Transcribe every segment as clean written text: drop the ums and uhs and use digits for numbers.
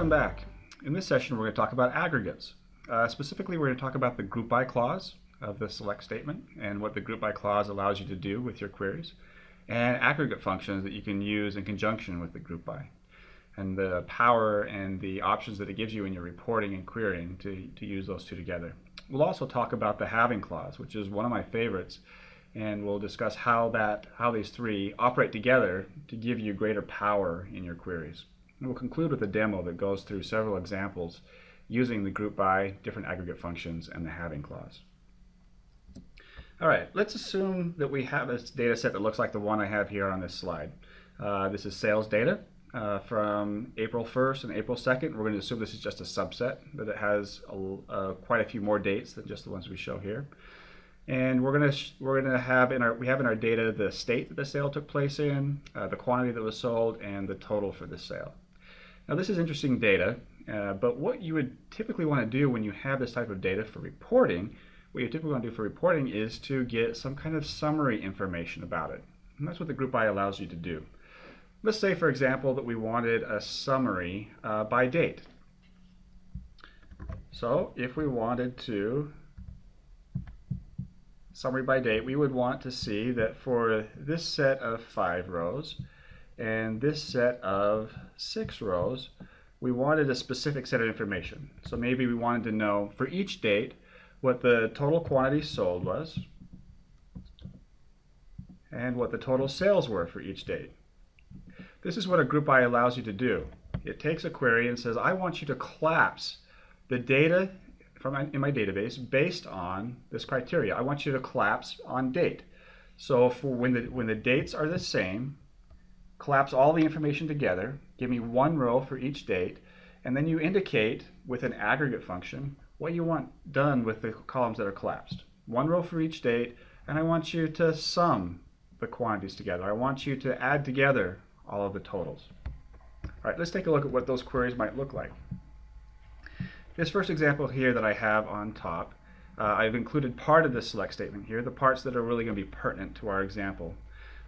Welcome back. In this session we're going to talk about aggregates. Specifically we're going to talk about the group by clause of the select statement and what the group by clause allows you to do with your queries, and aggregate functions that you can use in conjunction with the group by, and the power and the options that it gives you in your reporting and querying to use those two together. We'll also talk about the having clause, which is one of my favorites, and we'll discuss how these three operate together to give you greater power in your queries. And we'll conclude with a demo that goes through several examples using the group by, different aggregate functions, and the having clause. All right, let's assume that we have a data set that looks like the one I have here on this slide. This is sales data from April 1st and April 2nd. We're going to assume this is just a subset, that it has quite a few more dates than just the ones we show here. And we're going to have in our data the state that the sale took place in, the quantity that was sold, and the total for the sale. Now this is interesting data, but what you would typically want to do when you have this type of data for reporting, what you typically want to do for reporting is to get some kind of summary information about it. And that's what the group by allows you to do. Let's say, for example, that we wanted a summary by date. So if we wanted to summary by date, we would want to see that for this set of 5 rows and this set of 6 rows, we wanted a specific set of information. So maybe we wanted to know for each date what the total quantity sold was and what the total sales were for each date. This is what a group by allows you to do. It takes a query and says, I want you to collapse the data in my database based on this criteria. I want you to collapse on date. So for when the dates are the same, collapse all the information together, give me one row for each date, and then you indicate with an aggregate function what you want done with the columns that are collapsed. One row for each date, and I want you to sum the quantities together. I want you to add together all of the totals. All right, let's take a look at what those queries might look like. This first example here that I have on top, I've included part of the select statement here, the parts that are really going to be pertinent to our example.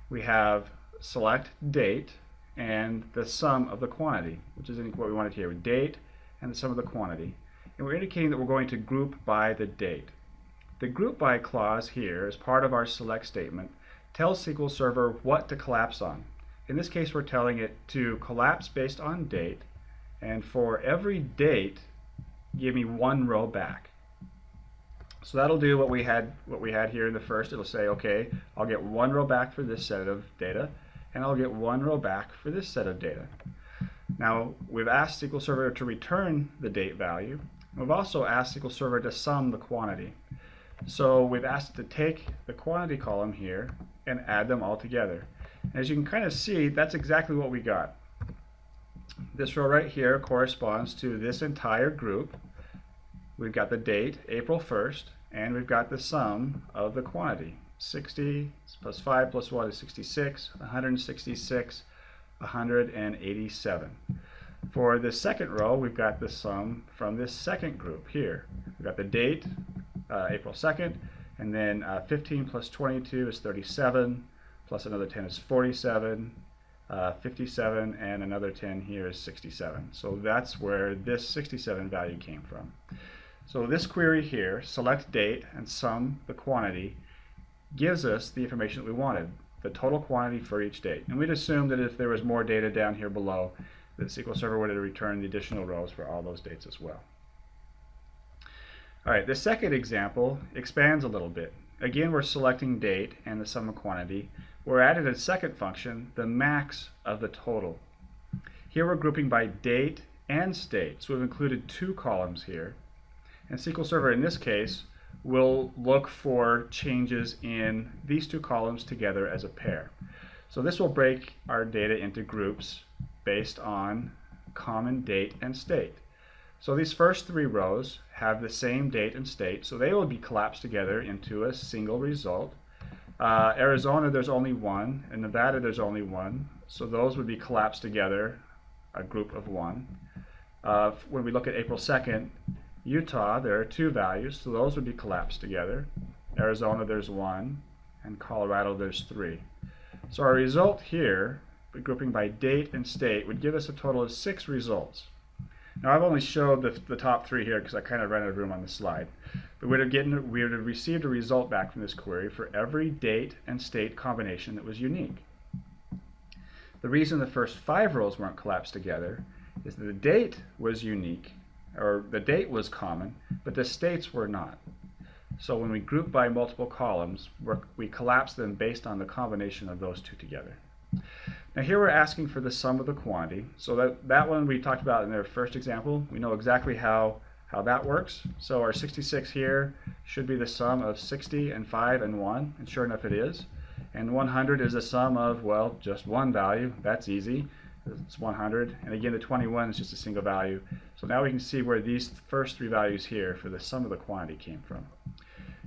We have select date and the sum of the quantity, which is what we wanted here, date and the sum of the quantity. And we're indicating that we're going to group by the date. The group by clause here, as part of our select statement, tells SQL Server what to collapse on. In this case, we're telling it to collapse based on date, and for every date, give me one row back. So that'll do what we had here in the first. It'll say, okay, I'll get one row back for this set of data, and I'll get one row back for this set of data. Now, we've asked SQL Server to return the date value. We've also asked SQL Server to sum the quantity. So we've asked it to take the quantity column here and add them all together. As you can kind of see, that's exactly what we got. This row right here corresponds to this entire group. We've got the date, April 1st, and we've got the sum of the quantity. 60 plus 5 plus 1 is 66, 166, 187. For the second row, we've got the sum from this second group here. We've got the date, April 2nd, and then 15 plus 22 is 37, plus another 10 is 47, 57, and another 10 here is 67. So that's where this 67 value came from. So this query here, select date and sum the quantity, gives us the information that we wanted, the total quantity for each date. And we'd assume that if there was more data down here below, that SQL Server would have returned the additional rows for all those dates as well. All right, the second example expands a little bit. Again, we're selecting date and the sum of quantity. We're adding a second function, the max of the total. Here we're grouping by date and state, so we've included 2 columns here. And SQL Server in this case will look for changes in these 2 columns together as a pair. So this will break our data into groups based on common date and state. So these first 3 rows have the same date and state, so they will be collapsed together into a single result. Arizona, there's only 1, and Nevada, there's only 1, so those would be collapsed together, a group of 1. When we look at April 2nd, Utah, there are 2 values, so those would be collapsed together. Arizona, there's 1, and Colorado, there's 3. So our result here, grouping by date and state, would give us a total of 6 results. Now I've only showed the top three here because I kind of ran out of room on the slide. But we would have received a result back from this query for every date and state combination that was unique. The reason the first 5 rows weren't collapsed together is that the date was unique, or the date was common, but the states were not. So when we group by multiple columns, we collapse them based on the combination of those two together. Now here we're asking for the sum of the quantity. So that one we talked about in the first example. We know exactly how that works. So our 66 here should be the sum of 60 and 5 and 1, and sure enough it is. And 100 is the sum of, well, just one value. That's easy. It's 100. And again, the 21 is just a single value. So now we can see where these first 3 values here for the sum of the quantity came from.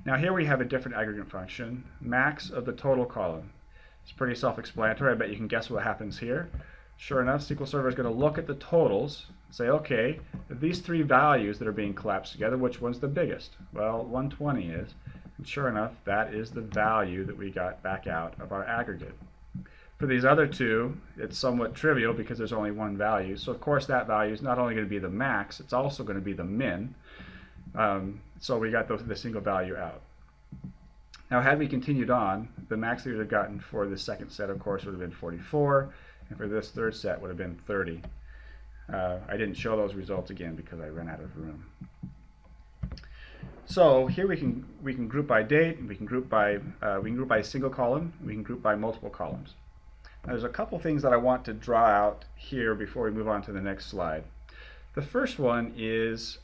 Now here we have a different aggregate function, max of the total column. It's pretty self-explanatory. I bet you can guess what happens here. Sure enough, SQL Server is going to look at the totals and say, okay, of these 3 values that are being collapsed together, which one's the biggest? Well, 120 is. And sure enough, that is the value that we got back out of our aggregate. For these other two, it's somewhat trivial because there's only one value. So of course that value is not only going to be the max, it's also going to be the min. So we got the single value out. Now had we continued on, the max that we would have gotten for the second set, of course, would have been 44, and for this third set would have been 30. I didn't show those results again because I ran out of room. So here we can group by date, and we can group by a single column, and we can group by multiple columns. Now, there's a couple things that I want to draw out here before we move on to the next slide. The first one is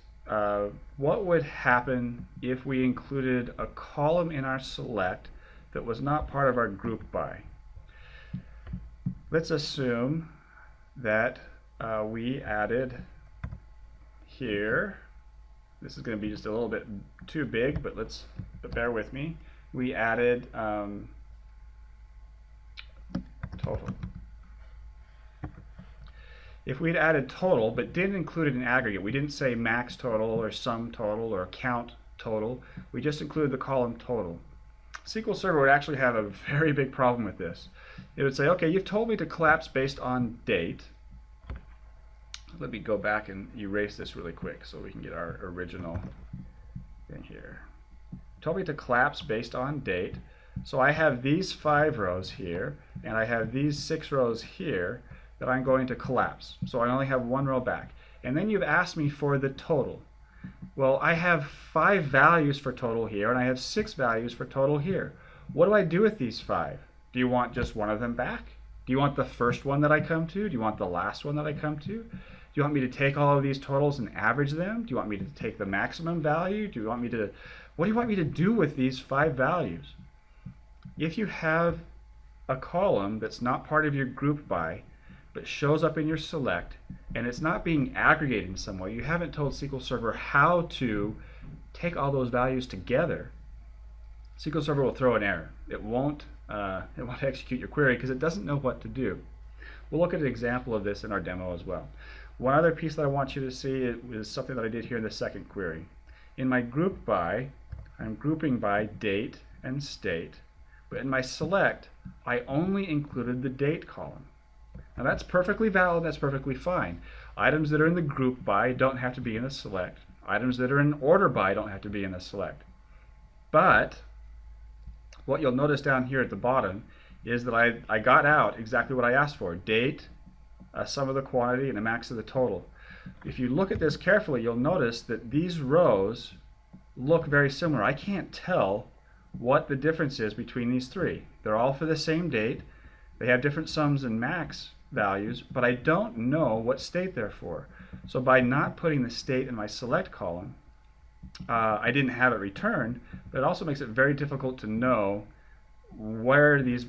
what would happen if we included a column in our select that was not part of our group by. Let's assume that we added here. This is going to be just a little bit too big, but bear with me. We added total. If we'd added total but didn't include it in aggregate, we didn't say max total or sum total or count total, we just included the column total. SQL Server would actually have a very big problem with this. It would say, okay, you've told me to collapse based on date. Let me go back and erase this really quick so we can get our original thing here. Told me to collapse based on date. So I have these 5 rows here, and I have these 6 rows here that I'm going to collapse. So I only have 1 row back. And then you've asked me for the total. Well, I have 5 values for total here, and I have 6 values for total here. What do I do with these 5? Do you want just one of them back? Do you want the first one that I come to? Do you want the last one that I come to? Do you want me to take all of these totals and average them? Do you want me to take the maximum value? What do you want me to do with these 5 values? If you have a column that's not part of your group by, but shows up in your select, and it's not being aggregated in some way, you haven't told SQL Server how to take all those values together, SQL Server will throw an error. It won't execute your query because it doesn't know what to do. We'll look at an example of this in our demo as well. One other piece that I want you to see is something that I did here in the second query. In my group by, I'm grouping by date and state, but in my select, I only included the date column. Now that's perfectly valid, that's perfectly fine. Items that are in the group by don't have to be in the select. Items that are in order by don't have to be in the select. But what you'll notice down here at the bottom is that I got out exactly what I asked for. Date, a sum of the quantity, and a max of the total. If you look at this carefully, you'll notice that these rows look very similar. I can't tell what the difference is between these 3. They're all for the same date. They have different sums and max values, but I don't know what state they're for. So by not putting the state in my select column, I didn't have it returned, but it also makes it very difficult to know what these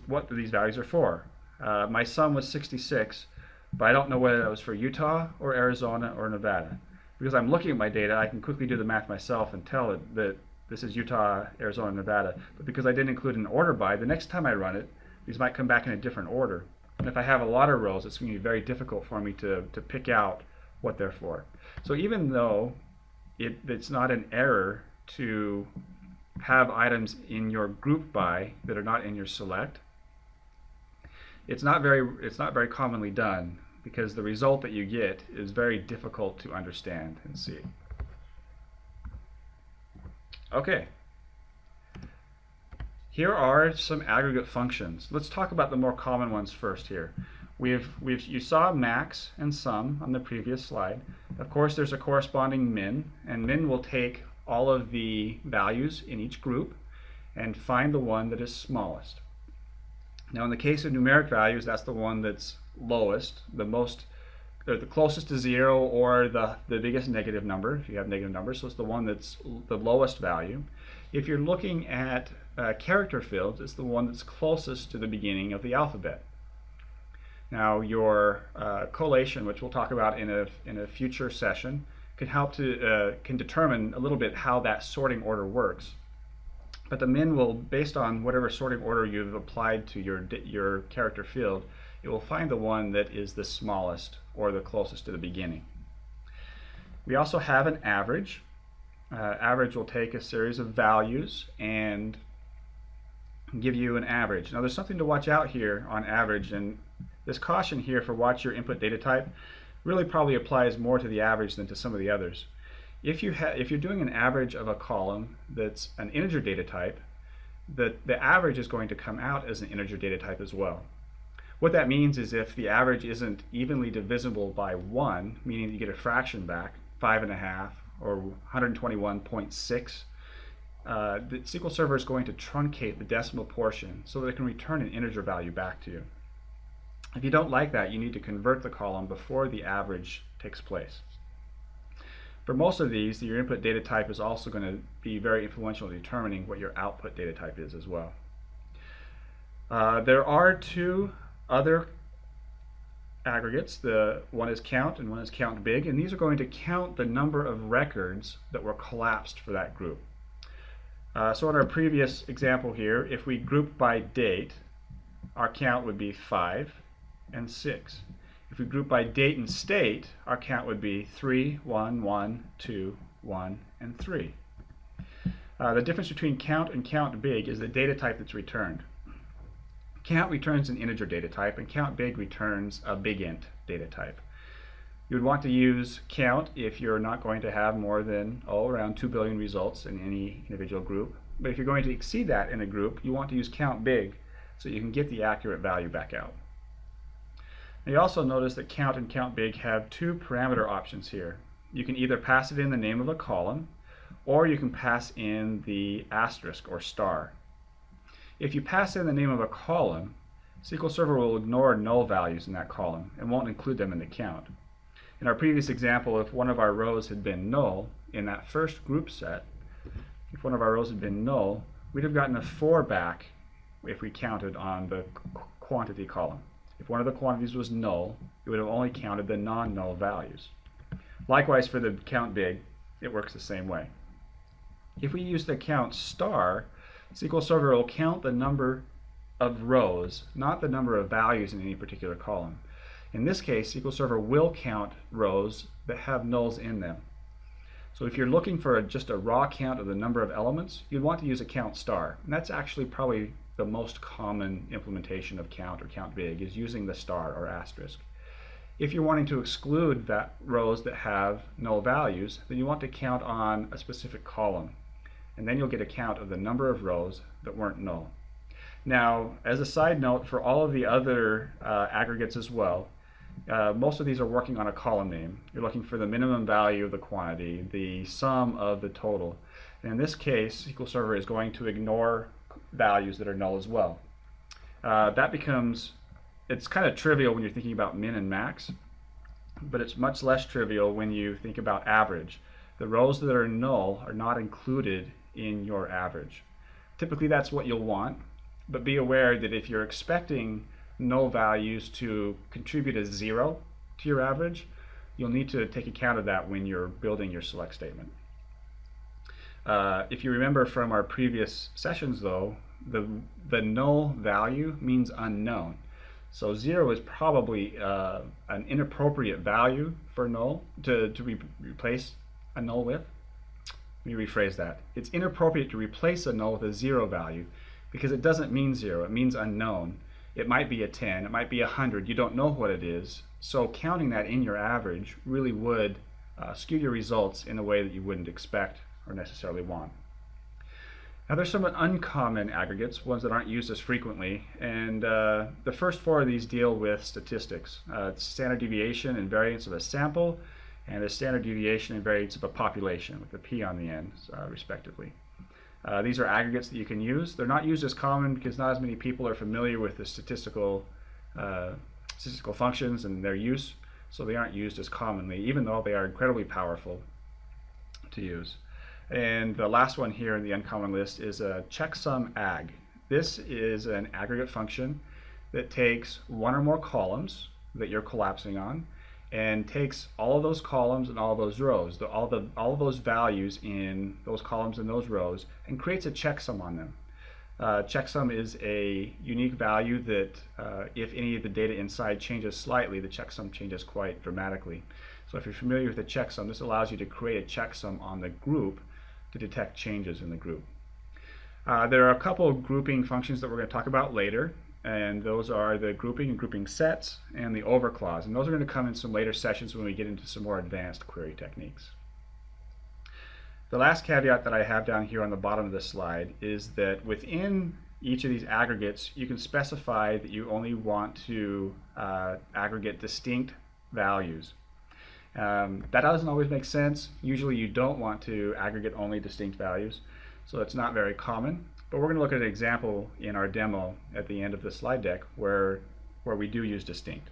values are for. My sum was 66, but I don't know whether that was for Utah or Arizona or Nevada. Because I'm looking at my data, I can quickly do the math myself and tell it that this is Utah, Arizona, Nevada. But because I didn't include an order by, the next time I run it, these might come back in a different order. And if I have a lot of rows, it's going to be very difficult for me to pick out what they're for. So even though it's not an error to have items in your group by that are not in your select, it's not very commonly done because the result that you get is very difficult to understand and see. Okay. Here are some aggregate functions. Let's talk about the more common ones first here. You saw max and sum on the previous slide. Of course, there's a corresponding min, and min will take all of the values in each group and find the one that is smallest. Now in the case of numeric values, that's the one that's lowest, or the closest to 0, or the biggest negative number if you have negative numbers, so it's the one that's the lowest value. If you're looking at character fields, it's the one that's closest to the beginning of the alphabet. Now your collation, which we'll talk about in a future session, can determine a little bit how that sorting order works. But the min will, based on whatever sorting order you've applied to your character field, it will find the one that is the smallest or the closest to the beginning. We also have an average. Average will take a series of values and give you an average. Now there's something to watch out here on average, and this caution here for watch your input data type really probably applies more to the average than to some of the others. If you're doing an average of a column that's an integer data type, the average is going to come out as an integer data type as well. What that means is if the average isn't evenly divisible by 1, meaning you get a fraction back, 5.5 or 121.6, the SQL Server is going to truncate the decimal portion so that it can return an integer value back to you. If you don't like that, you need to convert the column before the average takes place. For most of these, your input data type is also going to be very influential in determining what your output data type is as well. There are two other aggregates. One is count and one is count big, and these are going to count the number of records that were collapsed for that group. So in our previous example here, if we group by date, our count would be 5 and 6. If we group by date and state, our count would be 3, 1, 1, 2, 1, and 3. The difference between count and count big is the data type that's returned. Count returns an integer data type, and count big returns a big int data type. You would want to use count if you're not going to have more than around 2 billion results in any individual group. But if you're going to exceed that in a group, you want to use count big so you can get the accurate value back out. Now you also notice that count and count big have two parameter options here. You can either pass it in the name of a column, or you can pass in the asterisk or star. If you pass in the name of a column, SQL Server will ignore null values in that column and won't include them in the count. In our previous example, if one of our rows had been null in that first group set, if one of our rows had been null, we'd have gotten a 4 back if we counted on the quantity column. If one of the quantities was null, it would have only counted the non-null values. Likewise, for the count big, it works the same way. If we use the count star, SQL Server will count the number of rows, not the number of values in any particular column. In this case, SQL Server will count rows that have nulls in them. So if you're looking for just a raw count of the number of elements, you'd want to use a count star. And that's actually probably the most common implementation of count or count big, is using the star or asterisk. If you're wanting to exclude rows that have null values, then you want to count on a specific column, and then you'll get a count of the number of rows that weren't null. Now, as a side note, for all of the other aggregates as well, most of these are working on a column name. You're looking for the minimum value of the quantity, the sum of the total. And in this case, SQL Server is going to ignore values that are null as well. It's kind of trivial when you're thinking about min and max, but it's much less trivial when you think about average. The rows that are null are not included in your average. Typically that's what you'll want, but be aware that if you're expecting null values to contribute a 0 to your average, you'll need to take account of that when you're building your select statement. If you remember from our previous sessions though, the null value means unknown. So 0 is probably an inappropriate value for null to replace a null with. Let me rephrase that. It's inappropriate to replace a null with a 0 value because it doesn't mean 0, it means unknown. It might be a 10, it might be 100, you don't know what it is. So counting that in your average really would skew your results in a way that you wouldn't expect or necessarily want. Now there's some uncommon aggregates, ones that aren't used as frequently, and the first four of these deal with statistics. It's standard deviation and variance of a sample, and the standard deviation and variance of a population with a P on the end, respectively. These are aggregates that you can use. They're not used as common because not as many people are familiar with the statistical functions and their use, so they aren't used as commonly, even though they are incredibly powerful to use. And the last one here in the uncommon list is a checksum agg. This is an aggregate function that takes one or more columns that you're collapsing on and takes all of those columns and all of those rows, all of those values in those columns and those rows, and creates a checksum on them. Checksum is a unique value that if any of the data inside changes slightly, the checksum changes quite dramatically. So if you're familiar with the checksum, this allows you to create a checksum on the group to detect changes in the group. There are a couple of grouping functions that we're going to talk about later, and those are the grouping and grouping sets and the over clause, and those are going to come in some later sessions when we get into some more advanced query techniques. The last caveat that I have down here on the bottom of this slide is that within each of these aggregates you can specify that you only want to aggregate distinct values. That doesn't always make sense. Usually you don't want to aggregate only distinct values, so it's not very common. But we're going to look at an example in our demo at the end of the slide deck where we do use distinct.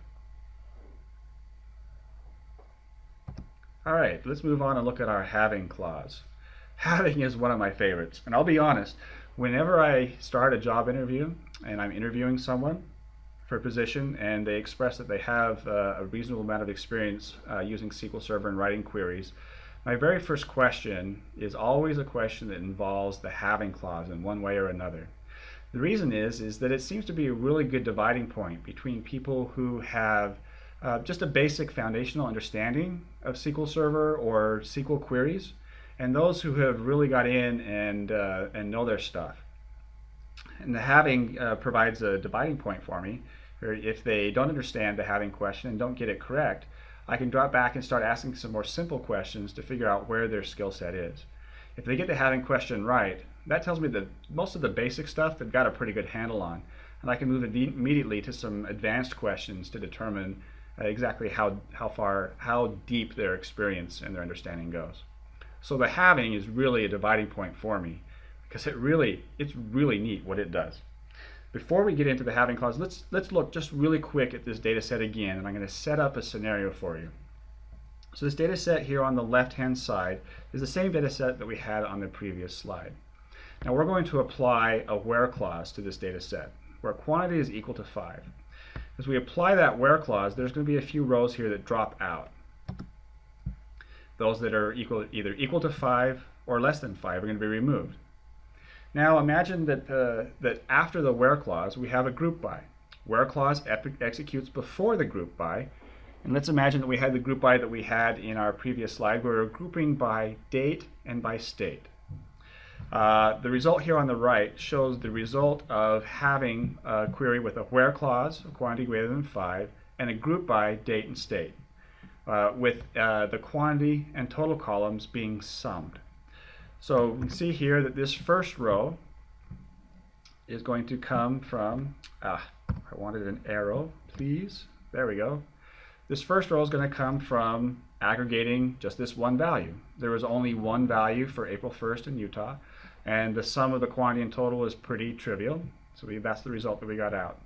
Alright, let's move on and look at our having clause. Having is one of my favorites, and I'll be honest, whenever I start a job interview and I'm interviewing someone for a position and they express that they have a reasonable amount of experience using SQL Server and writing queries, my very first question is always a question that involves the having clause in one way or another. The reason is that it seems to be a really good dividing point between people who have just a basic foundational understanding of SQL Server or SQL queries, and those who have really got in and know their stuff. And the having provides a dividing point for me. If they don't understand the having question and don't get it correct, I can drop back and start asking some more simple questions to figure out where their skill set is. If they get the having question right, that tells me that most of the basic stuff they've got a pretty good handle on, and I can move immediately to some advanced questions to determine exactly how deep their experience and their understanding goes. So the having is really a dividing point for me because it's really neat what it does. Before we get into the having clause, let's look just really quick at this data set again, and I'm going to set up a scenario for you. So this data set here on the left-hand side is the same data set that we had on the previous slide. Now we're going to apply a where clause to this data set, where quantity is equal to 5. As we apply that where clause, there's going to be a few rows here that drop out. Those that are either equal to 5 or less than 5 are going to be removed. Now imagine that after the where clause we have a group by. Where clause executes before the group by, and let's imagine that we had the group by that we had in our previous slide where we're grouping by date and by state. The result here on the right shows the result of having a query with a where clause, a quantity greater than 5, and a group by date and state, with the quantity and total columns being summed. So we can see here that this first row is going to come from, I wanted an arrow, please. There we go. This first row is going to come from aggregating just this one value. There was only one value for April 1st in Utah, and the sum of the quantity and total is pretty trivial. So that's the result that we got out.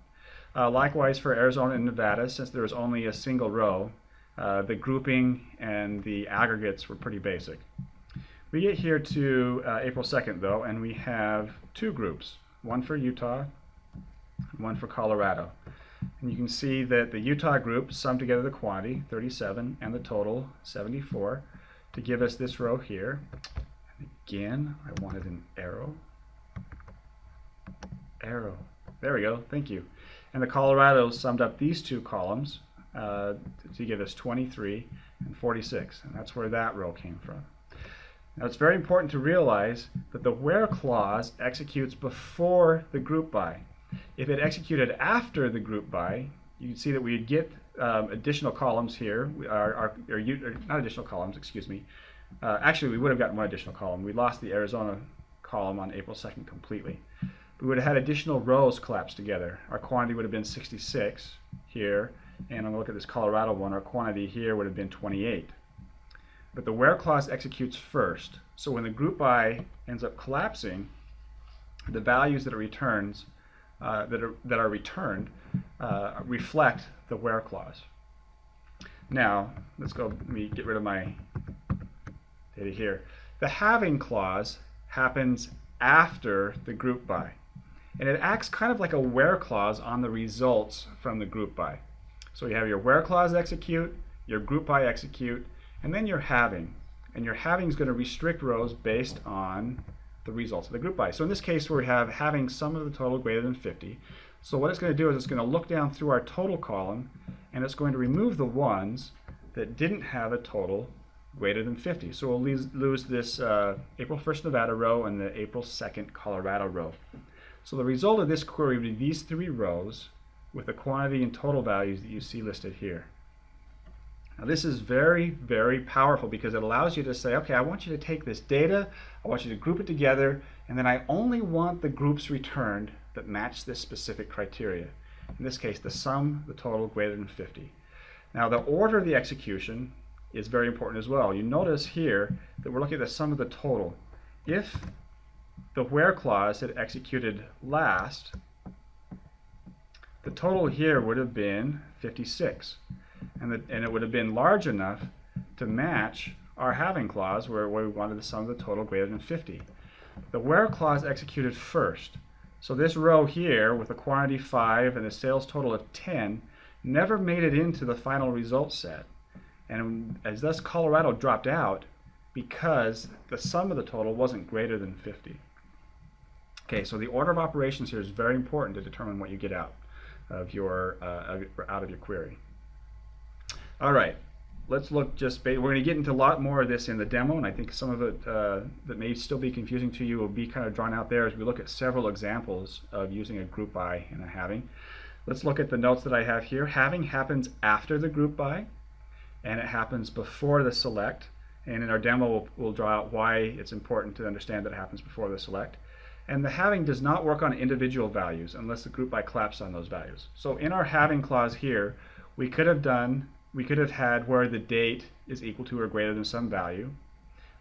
Likewise for Arizona and Nevada, since there was only a single row, the grouping and the aggregates were pretty basic. We get here to April 2nd though, and we have two groups, one for Utah and one for Colorado. And you can see that the Utah group summed together the quantity, 37, and the total, 74, to give us this row here. And again, I wanted an arrow. Arrow. There we go, thank you. And the Colorado summed up these two columns to give us 23 and 46, and that's where that row came from. Now it's very important to realize that the where clause executes before the group by. If it executed after the group by, you can see that we'd get additional columns here, or not additional columns, excuse me. Actually, we would have gotten one additional column. We lost the Arizona column on April 2nd completely. We would have had additional rows collapsed together. Our quantity would have been 66 here, and I'm going to look at this Colorado one. Our quantity here would have been 28. But the where clause executes first, so when the group by ends up collapsing, the values that it returns, that are returned, reflect the where clause. Now, let me get rid of my data here. The having clause happens after the group by, and it acts kind of like a where clause on the results from the group by. So you have your where clause execute, your group by execute, and then your having. And your having is going to restrict rows based on the results of the group by. So in this case, we have having sum of the total greater than 50. So what it's going to do is it's going to look down through our total column, and it's going to remove the ones that didn't have a total greater than 50. So we'll lose this April 1st Nevada row and the April 2nd Colorado row. So the result of this query would be these three rows with the quantity and total values that you see listed here. Now this is very, very powerful because it allows you to say, okay, I want you to take this data, I want you to group it together, and then I only want the groups returned that match this specific criteria. In this case, the sum, the total greater than 50. Now the order of the execution is very important as well. You notice here that we're looking at the sum of the total. If the where clause had executed last, the total here would have been 56. And it would have been large enough to match our having clause where we wanted the sum of the total greater than 50. The where clause executed first. So this row here with a quantity 5 and a sales total of 10 never made it into the final result set. And as thus Colorado dropped out because the sum of the total wasn't greater than 50. Okay, so the order of operations here is very important to determine what you get out of your query. All right, let's look we're going to get into a lot more of this in the demo, and I think some of it that may still be confusing to you will be kind of drawn out there as we look at several examples of using a group by and a having. Let's look at the notes that I have here. Having happens after the group by, and it happens before the select. And in our demo, we'll draw out why it's important to understand that it happens before the select. And the having does not work on individual values unless the group by collapses on those values. So in our having clause here, we could have had where the date is equal to or greater than some value,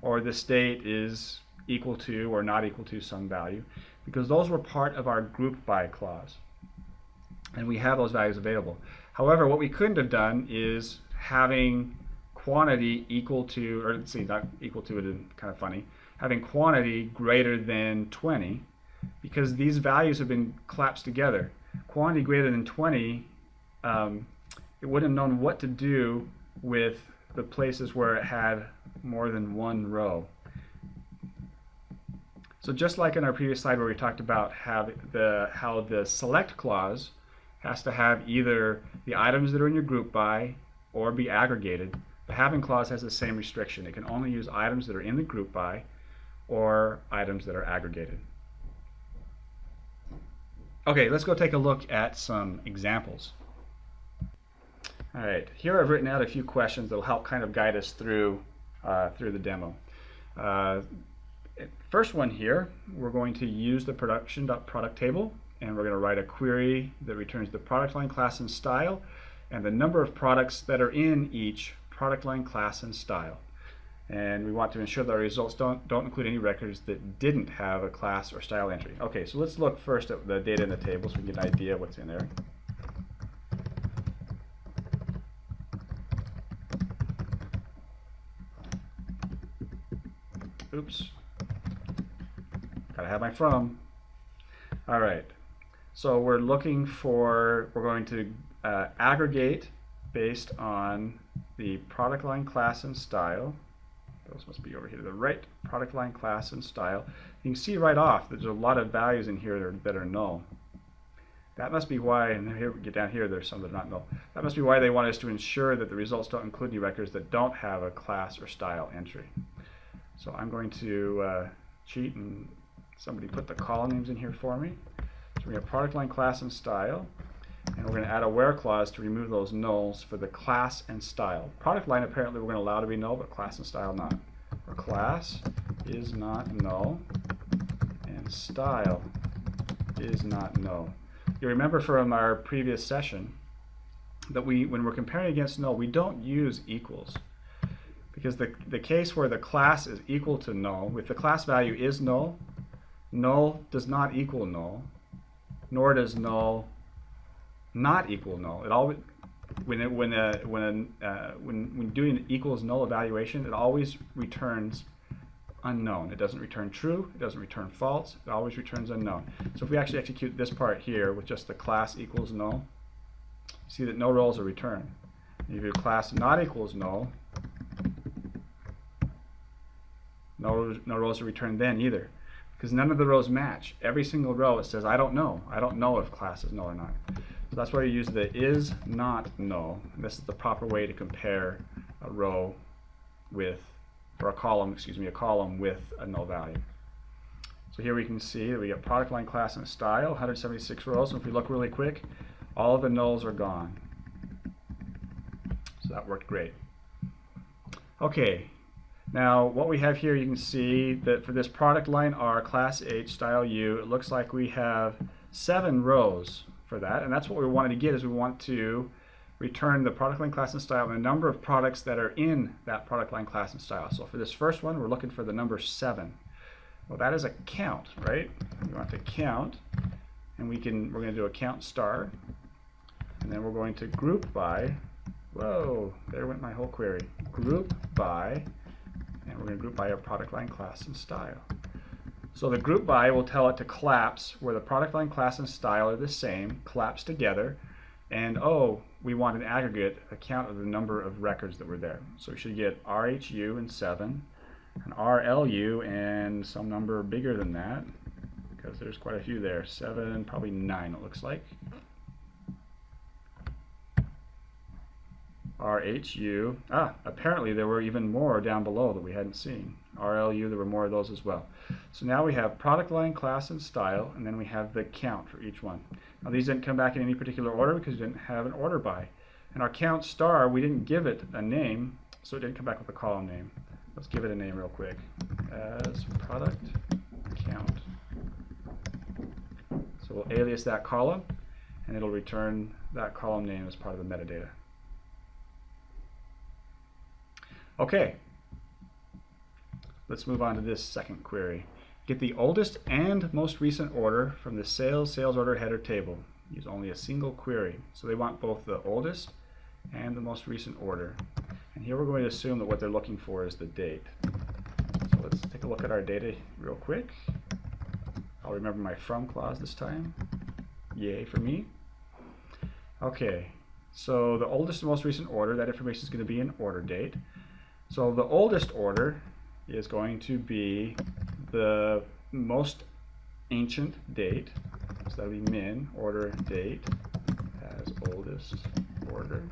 or the state is equal to or not equal to some value, because those were part of our group by clause. And we have those values available. However, what we couldn't have done is having quantity equal to, or let's see, not equal to it is kind of funny, having quantity greater than 20, because these values have been collapsed together. Quantity greater than 20, it wouldn't have known what to do with the places where it had more than one row. So just like in our previous slide where we talked about how the select clause has to have either the items that are in your group by or be aggregated, the having clause has the same restriction. It can only use items that are in the group by or items that are aggregated. Okay, let's go take a look at some examples. All right, here I've written out a few questions that will help kind of guide us through the demo. First one here, we're going to use the production.product table, and we're going to write a query that returns the product line, class, and style, and the number of products that are in each product line, class, and style. And we want to ensure that our results don't include any records that didn't have a class or style entry. Okay, so let's look first at the data in the table so we can get an idea of what's in there. Oops. Gotta have my from. All right. So we're going to aggregate based on the product line, class, and style. Those must be over here to the right. Product line, class, and style. You can see right off that there's a lot of values in here that are null. That must be why, and here we get down here, there's some that are not null. That must be why they want us to ensure that the results don't include any records that don't have a class or style entry. So I'm going to cheat and somebody put the column names in here for me. So we have product line class and style, and we're going to add a where clause to remove those nulls for the class and style. Product line apparently we're going to allow to be null, but class and style not. Or class is not null, and style is not null. You remember from our previous session that when we're comparing against null, we don't use equals. Because the case where the class is equal to null, if the class value is null, null does not equal null, nor does null not equal null. It always, when doing an equals null evaluation, it always returns unknown. It doesn't return true, it doesn't return false, it always returns unknown. So if we actually execute this part here with just the class equals null, see that no rows are returned. If your class not equals null, no rows are returned then either, because none of the rows match. Every single row it says I don't know if class is null or not. So that's why you use the is not null. This is the proper way to compare a row with, or a column with a null value. So here we can see that we get product line class and style, 176 rows, and if we look really quick, all of the nulls are gone. So that worked great. Okay, now what we have here, you can see that for this product line R, class H, style U, it looks like we have 7 rows for that, and that's what we wanted to get, is we want to return the product line class and style and the number of products that are in that product line class and style. So for this first one, we're looking for the number 7. Well, that is a count, right? We want to count, and we're going to do a count star, and then we're going to group by, whoa, there went my whole query, group by, and we're going to group by our product line class and style. So the group by will tell it to collapse where the product line class and style are the same, collapse together, and oh, we want an aggregate, a count of the number of records that were there. So we should get RHU and 7, and RLU and some number bigger than that, because there's quite a few there, 7, probably 9 it looks like. RHU, apparently there were even more down below that we hadn't seen. RLU, there were more of those as well. So now we have product line, class, and style, and then we have the count for each one. Now these didn't come back in any particular order because we didn't have an order by. And our count star, we didn't give it a name, so it didn't come back with a column name. Let's give it a name real quick. As product count. So we'll alias that column, and it'll return that column name as part of the metadata. Okay, let's move on to this second query. Get the oldest and most recent order from the sales order header table. Use only a single query. So they want both the oldest and the most recent order. And here we're going to assume that what they're looking for is the date. So let's take a look at our data real quick. I'll remember my from clause this time. Yay for me. Okay, so the oldest and most recent order, that information is going to be an order date. So the oldest order is going to be the most ancient date. So that'll be min order date as oldest order.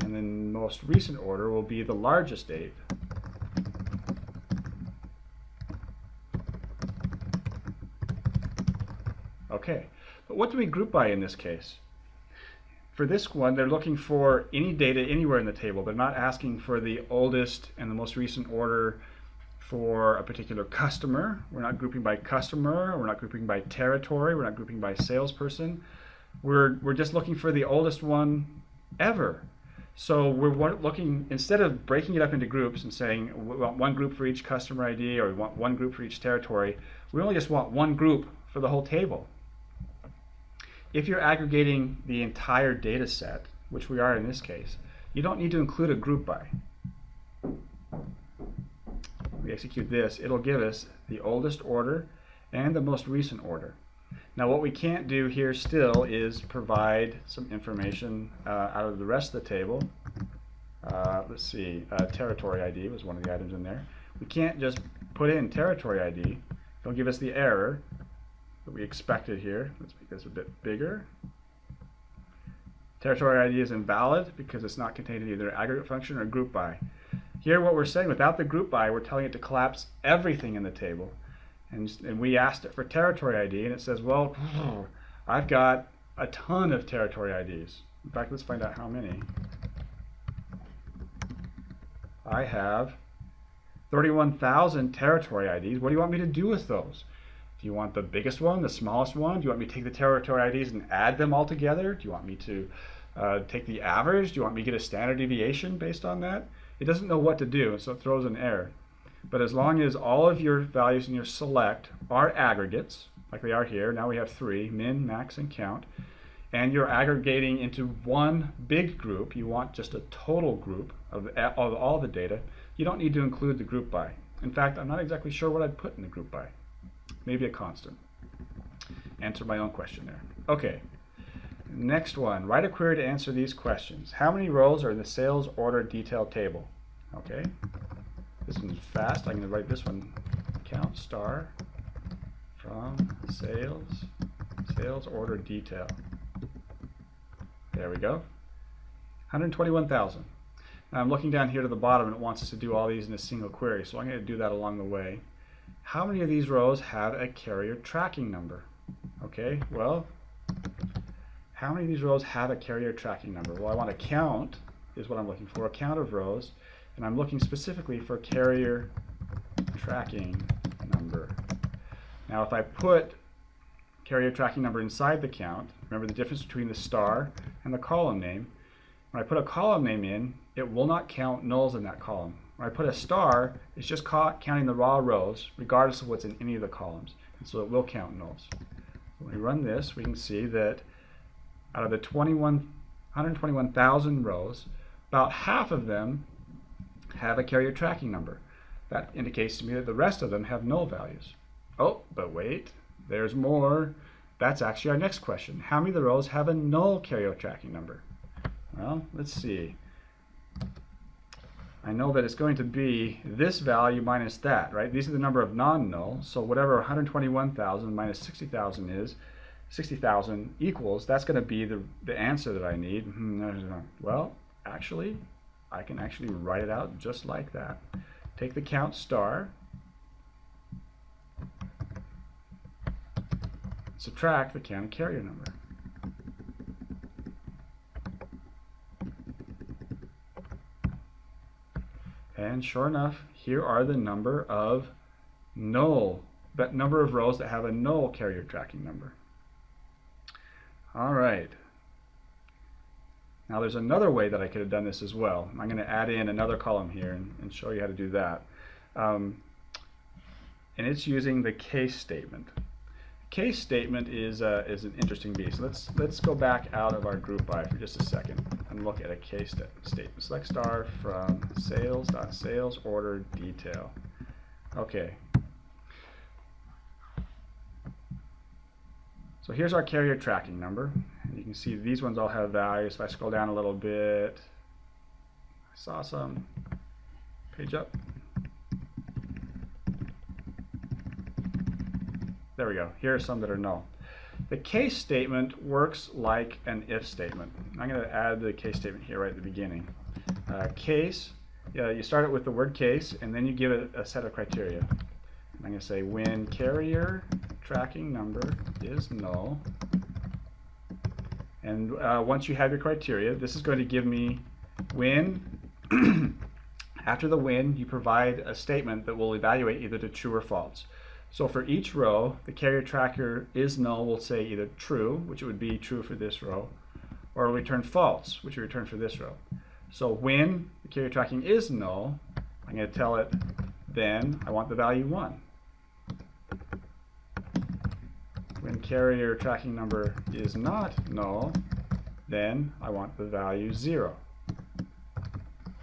And then most recent order will be the largest date. Okay, but what do we group by in this case? For this one, they're looking for any data anywhere in the table. They're not asking for the oldest and the most recent order for a particular customer. We're not grouping by customer. We're not grouping by territory. We're not grouping by salesperson. We're just looking for the oldest one ever. So we're looking, instead of breaking it up into groups and saying we want one group for each customer ID or we want one group for each territory, we only just want one group for the whole table. If you're aggregating the entire data set, which we are in this case, you don't need to include a group by. We execute this, it'll give us the oldest order and the most recent order. Now what we can't do here still is provide some information out of the rest of the table. Let's see, territory ID was one of the items in there. We can't just put in territory ID. It'll give us the error that we expected here. Let's make this a bit bigger. Territory ID is invalid because it's not contained in either an aggregate function or group by. Here what we're saying, without the group by, we're telling it to collapse everything in the table. And we asked it for territory ID, and it says, well, I've got a ton of territory IDs. In fact, let's find out how many. I have 31,000 territory IDs. What do you want me to do with those? Do you want the biggest one, the smallest one? Do you want me to take the territory IDs and add them all together? Do you want me to take the average? Do you want me to get a standard deviation based on that? It doesn't know what to do, so it throws an error. But as long as all of your values in your select are aggregates, like they are here, now we have 3, min, max, and count, and you're aggregating into one big group, you want just a total group of all the data, you don't need to include the group by. In fact, I'm not exactly sure what I'd put in the group by. Maybe a constant. Answer my own question there. Okay, next one. Write a query to answer these questions. How many rows are in the sales order detail table? Okay, this one's fast. I'm going to write this one. Count star from sales order detail. There we go. 121,000. Now I'm looking down here to the bottom and it wants us to do all these in a single query, so I'm going to do that along the way. How many of these rows have a carrier tracking number? Okay, well, how many of these rows have a carrier tracking number? Well, I want a count, is what I'm looking for, a count of rows, and I'm looking specifically for carrier tracking number. Now, if I put carrier tracking number inside the count, remember the difference between the star and the column name. When I put a column name in, it will not count nulls in that column. When I put a star, it's just counting the raw rows, regardless of what's in any of the columns. And so it will count nulls. When we run this, we can see that out of the 121,000 rows, about half of them have a carrier tracking number. That indicates to me that the rest of them have null values. Oh, but wait, there's more. That's actually our next question. How many of the rows have a null carrier tracking number? Well, let's see. I know that it's going to be this value minus that, right? These are the number of non-null, so whatever 121,000 minus 60,000 is, 60,000 equals, that's going to be the answer that I need. Well, actually, I can actually write it out just like that. Take the count star, subtract the count carrier number. And sure enough, here are the number of rows that have a null carrier tracking number. All right. Now there's another way that I could have done this as well. I'm going to add in another column here and show you how to do that. And it's using the case statement. Case statement is an interesting beast. Let's go back out of our group by for just a second and look at a case statement. Select star from sales.sales order detail. Okay. So here's our carrier tracking number. And you can see these ones all have values. If I scroll down a little bit, I saw some. Page up. There we go. Here are some that are null. The case statement works like an if statement. I'm going to add the case statement here right at the beginning. Case, you start it with the word case, and then you give it a set of criteria. I'm going to say when carrier tracking number is null. And once you have your criteria, this is going to give me when, after the when, you provide a statement that will evaluate either to true or false. So for each row, the carrier tracker is null will say either true, which would be true for this row, or it'll return false, which will return for this row. So when the carrier tracking is null, I'm going to tell it then I want the value 1. When carrier tracking number is not null, then I want the value 0.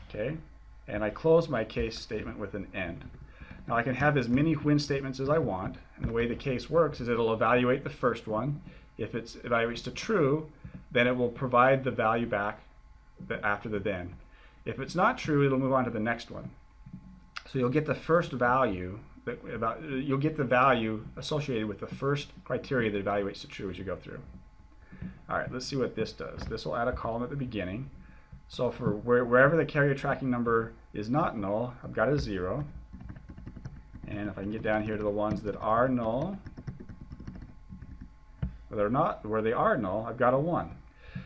Okay, and I close my case statement with an end. Now I can have as many when statements as I want, and the way the case works is it'll evaluate the first one. If it evaluates to true, then it will provide the value back after the then. If it's not true, it'll move on to the next one. So you'll get the first value, you'll get the value associated with the first criteria that evaluates to true as you go through. All right, let's see what this does. This will add a column at the beginning. So for wherever the carrier tracking number is not null, I've got a 0. And if I can get down here to the ones that are null, where they are null, I've got a 1.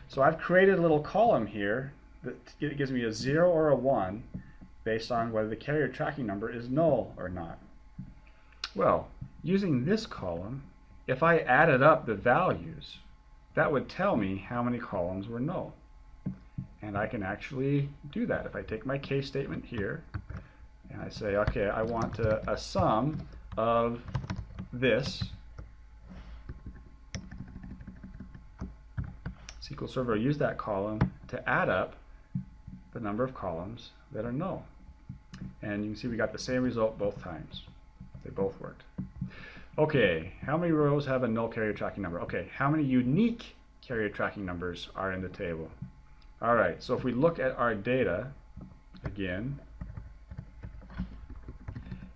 So I've created a little column here that gives me a 0 or a 1 based on whether the carrier tracking number is null or not. Well, using this column, if I added up the values, that would tell me how many columns were null. And I can actually do that. If I take my case statement here, and I say, okay, I want a sum of this. SQL Server will use that column to add up the number of columns that are null. And you can see we got the same result both times. They both worked. Okay, how many rows have a null carrier tracking number? Okay, how many unique carrier tracking numbers are in the table? All right, so if we look at our data again,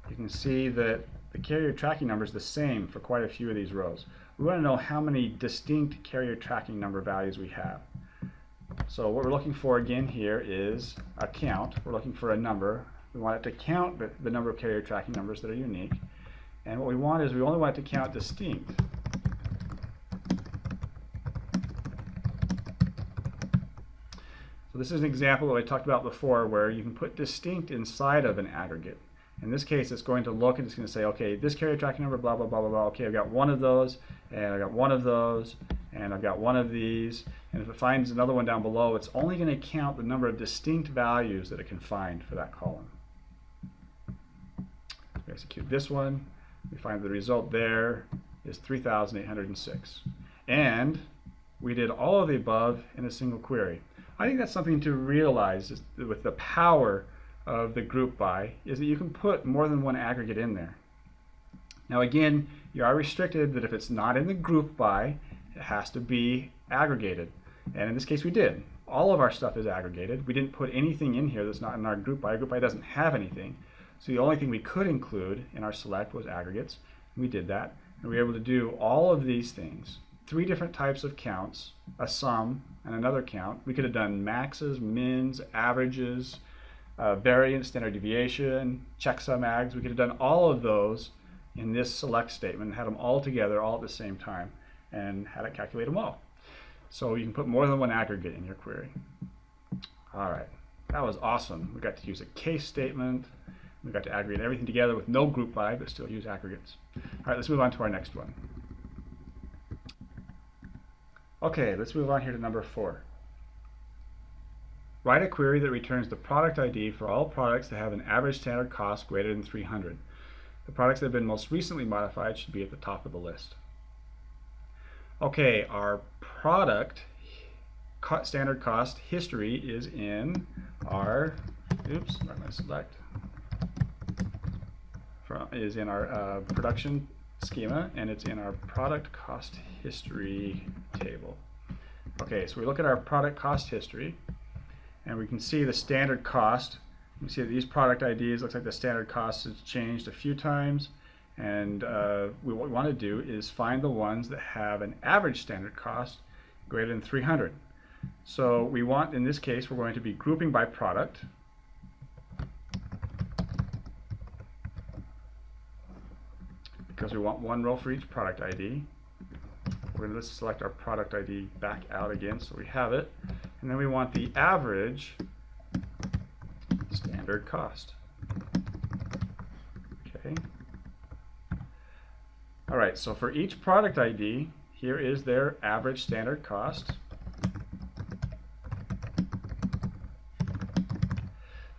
you can see that the carrier tracking number is the same for quite a few of these rows. We want to know how many distinct carrier tracking number values we have. So what we're looking for again here is a count. We're looking for a number. We want it to count the number of carrier tracking numbers that are unique. And what we want is we only want it to count distinct. So this is an example that I talked about before where you can put distinct inside of an aggregate. In this case, it's going to look and it's going to say, okay, this carrier tracking number, blah, blah, blah, blah, blah. Okay, I've got one of those, and I've got one of those, and I've got one of these. And if it finds another one down below, it's only going to count the number of distinct values that it can find for that column. We execute this one. We find the result there is 3,806. And we did all of the above in a single query. I think that's something to realize with the power of the group by, is that you can put more than one aggregate in there. Now again, you are restricted that if it's not in the group by, it has to be aggregated. And in this case we did. All of our stuff is aggregated. We didn't put anything in here that's not in our group by. Our group by doesn't have anything. So the only thing we could include in our select was aggregates. We did that. And we were able to do all of these things. 3 different types of counts, a sum and another count. We could have done maxes, mins, averages, variance, standard deviation, checksum ags. We could have done all of those in this select statement and had them all together all at the same time and had it calculate them all. So you can put more than one aggregate in your query. All right, that was awesome. We got to use a case statement. We got to aggregate everything together with no group by, but still use aggregates. All right, let's move on to our next one. Okay, let's move on here to number 4. Write a query that returns the product ID for all products that have an average standard cost greater than 300. The products that have been most recently modified should be at the top of the list. Okay, our product standard cost history is in our, is in our production schema, and it's in our product cost history table. Okay, so we look at our product cost history, and we can see the standard cost. You can see that these product IDs, looks like the standard cost has changed a few times, and what we want to do is find the ones that have an average standard cost greater than 300. So we want, in this case, we're going to be grouping by product. Because we want one row for each product ID. We're going to select our product ID back out again so we have it. And then we want the average standard cost. Okay. All right, so for each product ID, here is their average standard cost.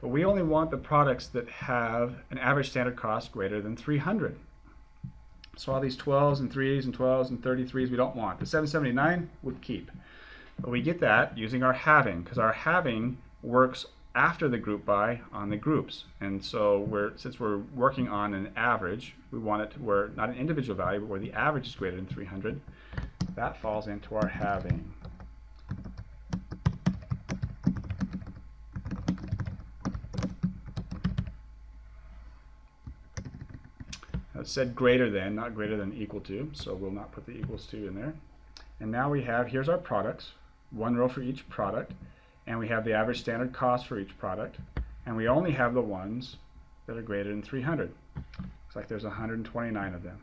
But we only want the products that have an average standard cost greater than 300. So all these 12s and 3s and 12s and 33s we don't want. The 779 would keep. But we get that using our having, because our having works after the group by on the groups. And so since we're working on an average, we want it to where not an individual value, but where the average is greater than 300. That falls into our having. It said greater than, not greater than equal to, so we'll not put the equals to in there. And now we have, here's our products, one row for each product, and we have the average standard cost for each product, and we only have the ones that are greater than 300. Looks like there's 129 of them.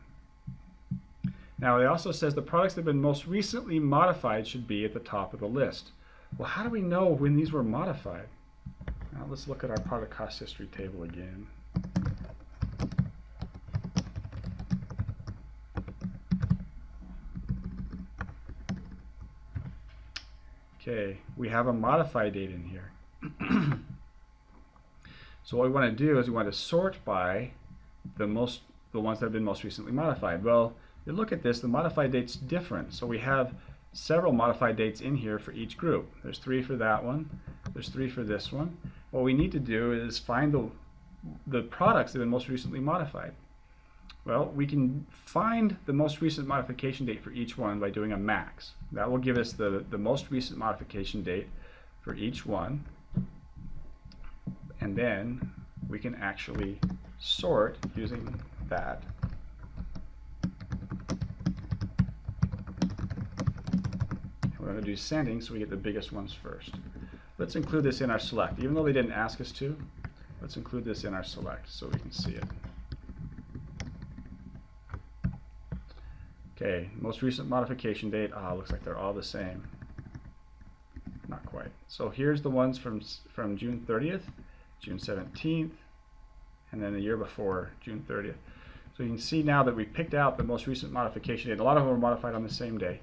Now it also says the products that have been most recently modified should be at the top of the list. Well, how do we know when these were modified? Now let's look at our product cost history table again. Okay, we have a modify date in here. So what we want to do is we want to sort by the ones that have been most recently modified. Well, you look at this, the modified date's different. So we have several modified dates in here for each group. There's 3 for that one. There's 3 for this one. What we need to do is find the products that have been most recently modified. Well, we can find the most recent modification date for each one by doing a max. That will give us the most recent modification date for each one. And then we can actually sort using that. And we're going to do descending so we get the biggest ones first. Let's include this in our select. Even though they didn't ask us to, let's include this in our select so we can see it. Okay, most recent modification date. Looks like they're all the same. Not quite. So here's the ones from June 30th, June 17th, and then the year before, June 30th. So you can see now that we picked out the most recent modification date. A lot of them were modified on the same day.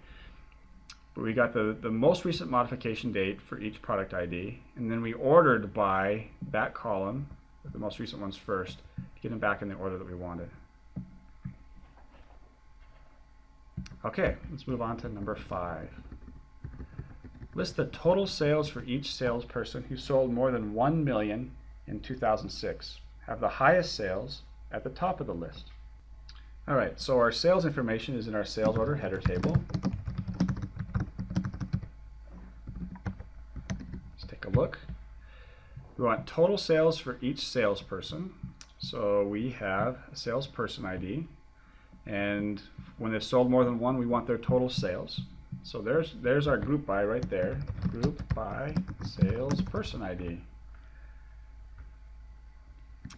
But we got the most recent modification date for each product ID, and then we ordered by that column, with the most recent ones first, to get them back in the order that we wanted. Okay, let's move on to number 5. List the total sales for each salesperson who sold more than 1 million in 2006. Have the highest sales at the top of the list. All right, so our sales information is in our sales order header table. Let's take a look. We want total sales for each salesperson. So we have a salesperson ID. And when they've sold more than one, we want their total sales. So there's our group by right there. Group by salesperson ID.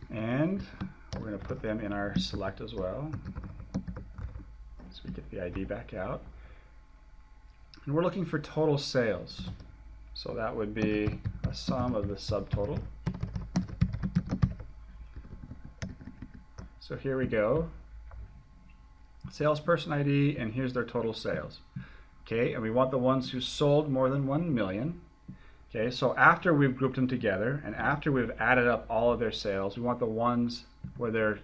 And we're going to put them in our select as well. So we get the ID back out. And we're looking for total sales. So that would be a sum of the subtotal. So here we go. Salesperson ID, and here's their total sales. Okay, and we want the ones who sold more than 1 million. Okay, so after we've grouped them together and after we've added up all of their sales, we want the ones where their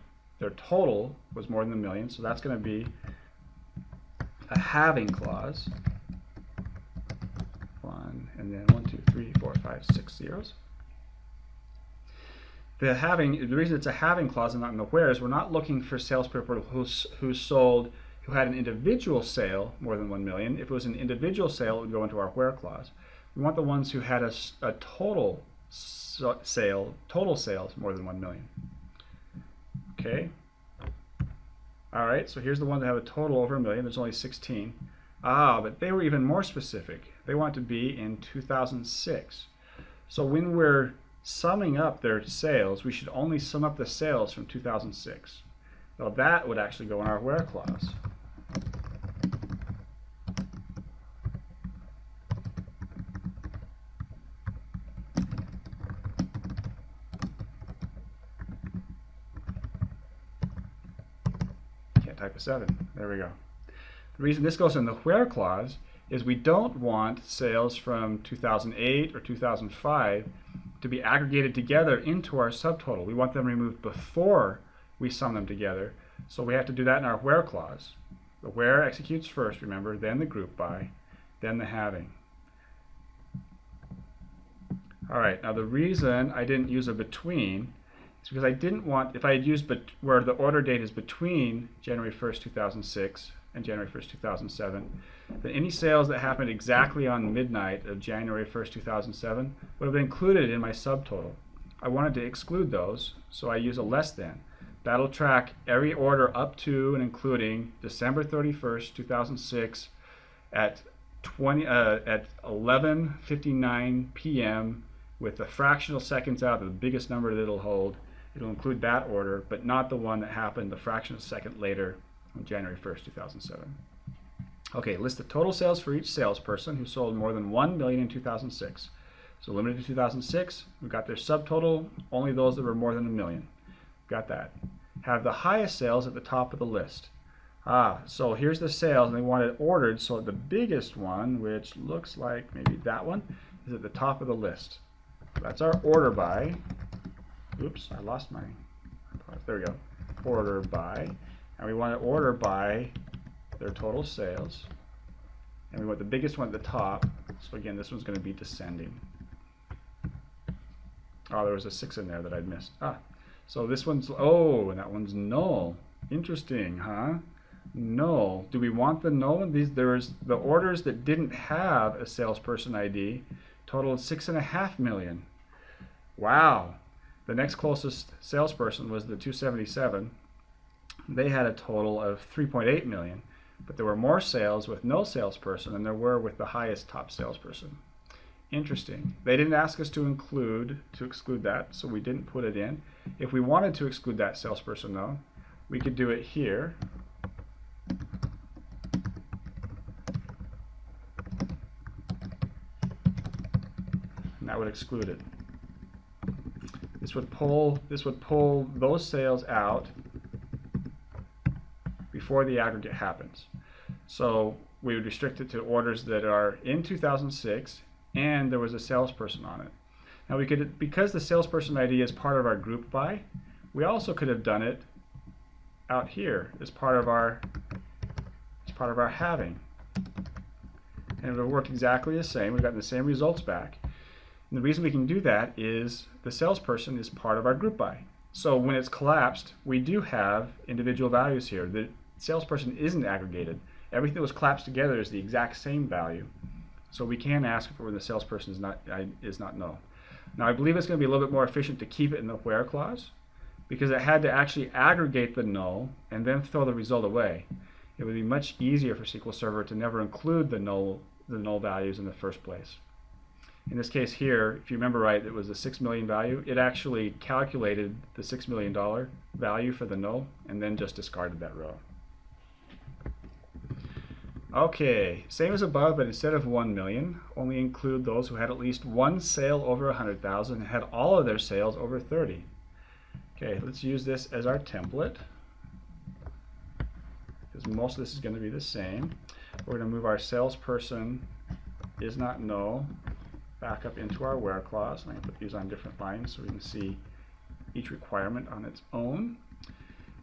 total was more than 1 million. So that's going to be a halving clause. 1 and then 1, 2, 3, 4, 5, 6 zeros. The reason it's a halving clause and not in the where is we're not looking for salespeople who had an individual sale more than 1 million. If it was an individual sale, it would go into our where clause. We want the ones who had a total sales more than 1 million. Okay. All right. So here's the one that have a total over 1 million. There's only 16. But they were even more specific. They want to be in 2006. So when we're summing up their sales, we should only sum up the sales from 2006. So that would actually go in our where clause. Can't type a 7. There we go. The reason this goes in the where clause is we don't want sales from 2008 or 2005 to be aggregated together into our subtotal. We want them removed before we sum them together. So we have to do that in our where clause. The where executes first, remember, then the group by, then the halving. All right, now the reason I didn't use a between is because I didn't want, if I had used where the order date is between January 1st, 2006 and January 1st, 2007, then any sales that happened exactly on midnight of January 1st, 2007 would have been included in my subtotal. I wanted to exclude those, so I use a less than. That'll track every order up to and including December 31st, 2006 at 11:59 p.m. with the fractional seconds out, the biggest number that it'll hold, It'll include that order, but not the one that happened a fraction of a second later on January 1st, 2007. Okay, list the total sales for each salesperson who sold more than 1 million in 2006. So limited to 2006, we've got their subtotal, only those that were more than a million. Got that. Have the highest sales at the top of the list. So here's the sales, and they want it ordered, so the biggest one, which looks like maybe that one, is at the top of the list. That's our order by. Oops, I lost my. There we go. Order by. And we want to order by their total sales. And we want the biggest one at the top. So again, this one's going to be descending. Oh, there was a 6 in there that I'd missed. So this one's, and that one's null. Interesting, huh? Null. Do we want the null? There's the orders that didn't have a salesperson ID totaled 6.5 million. Wow. The next closest salesperson was the 277. They had a total of 3.8 million, but there were more sales with no salesperson than there were with the highest top salesperson. Interesting. They didn't ask us to exclude that, so we didn't put it in. If we wanted to exclude that salesperson, though, we could do it here. And that would exclude it. This would pull those sales out before the aggregate happens. So we would restrict it to orders that are in 2006 and there was a salesperson on it. Now we could, because the salesperson ID is part of our group by, we also could have done it out here as part of our having. And it would have worked exactly the same. We've gotten the same results back. And the reason we can do that is the salesperson is part of our group by. So when it's collapsed, we do have individual values here. The salesperson isn't aggregated. Everything that was collapsed together is the exact same value. So we can ask for when the salesperson is not null. Now I believe it's going to be a little bit more efficient to keep it in the where clause, because it had to actually aggregate the null and then throw the result away. It would be much easier for SQL Server to never include the null values in the first place. In this case here, if you remember right, it was a 6 million value. It actually calculated the $6 million value for the null and then just discarded that row. Okay, same as above, but instead of 1 million, only include those who had at least one sale over 100,000 and had all of their sales over 30. Okay, let's use this as our template, because most of this is going to be the same. We're going to move our salesperson is not null back up into our where clause. I'm going to put these on different lines so we can see each requirement on its own.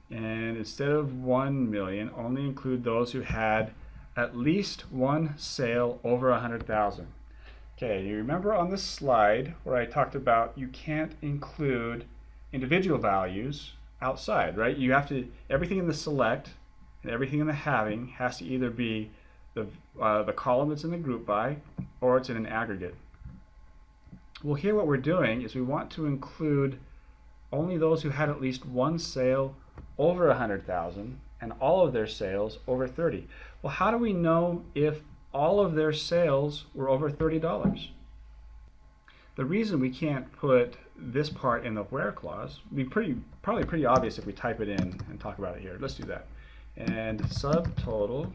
And instead of 1 million, only include those who had at least one sale over 100,000. Okay, you remember on this slide where I talked about you can't include individual values outside, right? You have to, everything in the select and everything in the having has to either be the column that's in the group by, or it's in an aggregate. Well, here what we're doing is we want to include only those who had at least one sale over 100,000 and all of their sales over 30. Well, how do we know if all of their sales were over $30? The reason we can't put this part in the where clause would be probably pretty obvious if we type it in and talk about it here. Let's do that. And subtotal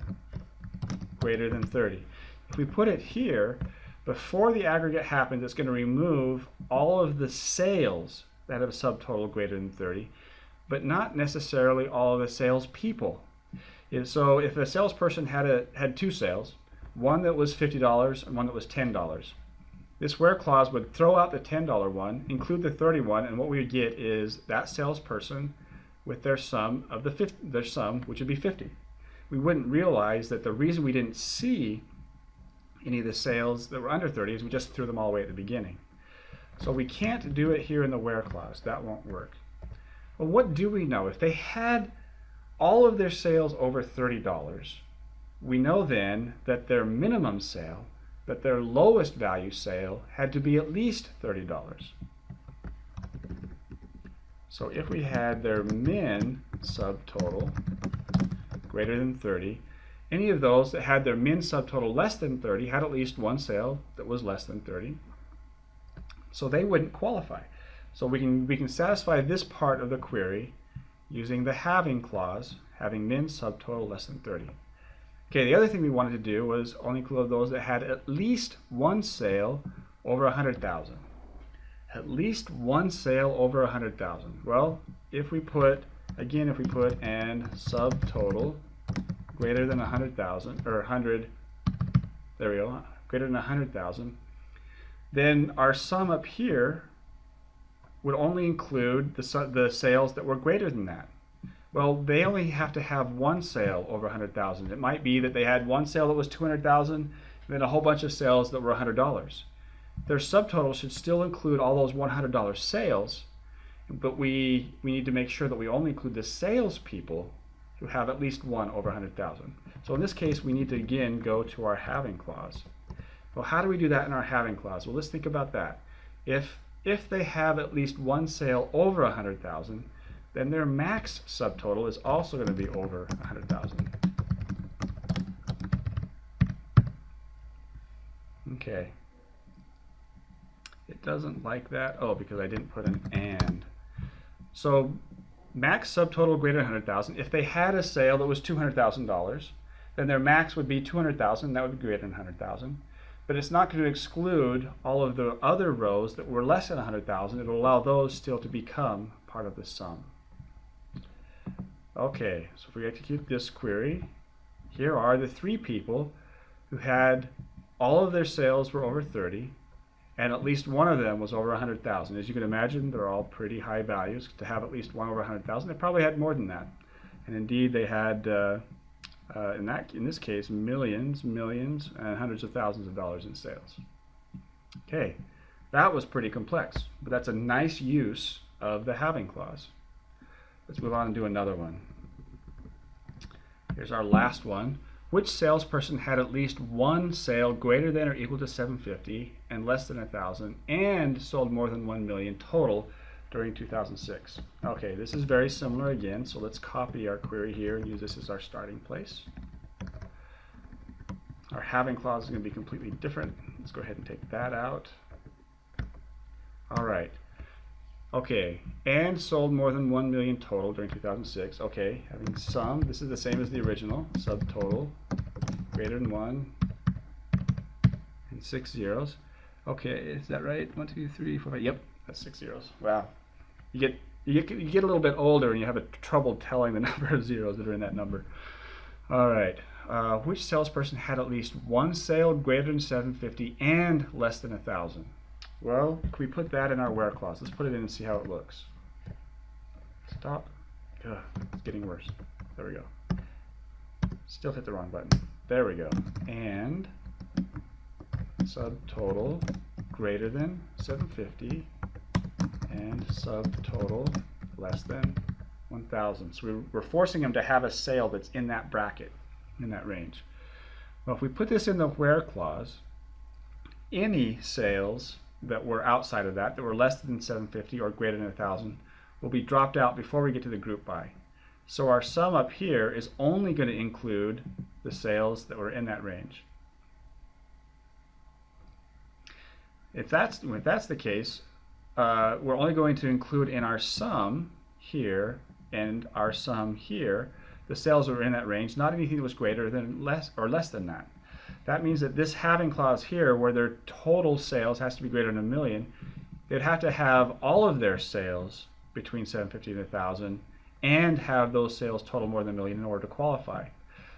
greater than 30. If we put it here, before the aggregate happens, it's going to remove all of the sales that have a subtotal greater than 30, but not necessarily all of the sales people. So if a salesperson had two sales, one that was $50 and one that was $10, this where clause would throw out the $10 one, include the 31, and what we would get is that salesperson with their sum of their sum, which would be 50. We wouldn't realize that the reason we didn't see any of the sales that were under 30 is we just threw them all away at the beginning. So we can't do it here in the where clause. That won't work. Well, what do we know? If they had all of their sales over $30, we know then that their minimum sale, that their lowest value sale, had to be at least $30. So if we had their min subtotal greater than 30, any of those that had their min subtotal less than 30 had at least one sale that was less than 30. So they wouldn't qualify. So we can satisfy this part of the query using the having clause, having min subtotal less than 30. Okay, the other thing we wanted to do was only include those that had at least one sale over 100,000. At least one sale over 100,000. Well, if we put and subtotal greater than 100,000, or 100, there we go, greater than 100,000, then our sum up here would only include the sales that were greater than that. Well, they only have to have one sale over 100,000. It might be that they had one sale that was 200,000, and then a whole bunch of sales that were $100. Their subtotal should still include all those $100 sales, but we need to make sure that we only include the salespeople who have at least one over 100,000. So in this case, we need to again go to our having clause. Well, how do we do that in our having clause? Well, let's think about that. If they have at least one sale over 100,000, then their max subtotal is also going to be over 100,000. Okay. It doesn't like that. Oh, because I didn't put an and. So max subtotal greater than 100,000. If they had a sale that was $200,000, then their max would be 200,000. That would be greater than 100,000. But it's not going to exclude all of the other rows that were less than 100,000. It will allow those still to become part of the sum. Okay, so if we execute this query, here are the three people who had all of their sales were over 30, and at least one of them was over 100,000. As you can imagine, they're all pretty high values. To have at least one over 100,000, they probably had more than that. And indeed, they had, in this case, millions, and hundreds of thousands of dollars in sales. Okay, that was pretty complex, but that's a nice use of the having clause. Let's move on and do another one. Here's our last one. Which salesperson had at least one sale greater than or equal to 750 and less than 1,000 and sold more than 1 million total during 2006? Okay, this is very similar again, so let's copy our query here and use this as our starting place. Our having clause is going to be completely different. Let's go ahead and take that out. All right. Okay, and sold more than 1 million total during 2006. Okay, having sum, this is the same as the original, subtotal, greater than 1, and 6 zeros. Okay, is that right? 1, 2, 3, 4, 5, yep, that's 6 zeros. Wow. You get a little bit older and you have trouble telling the number of zeros that are in that number. All right, which salesperson had at least one sale greater than 750 and less than 1,000? Well, can we put that in our where clause? Let's put it in and see how it looks. Stop. Ugh, it's getting worse. There we go. Still hit the wrong button. There we go. And subtotal greater than 750 and subtotal less than 1,000. So we're forcing them to have a sale that's in that bracket, in that range. Well, if we put this in the where clause, any sales that were outside of that were less than 750 or greater than 1,000, will be dropped out before we get to the group by. So our sum up here is only going to include the sales that were in that range. If that's the case, we're only going to include in our sum here and our sum here the sales that were in that range, not anything that was greater than less than that. That means that this having clause here, where their total sales has to be greater than 1 million, they'd have to have all of their sales between 750 and 1,000 and have those sales total more than 1 million in order to qualify.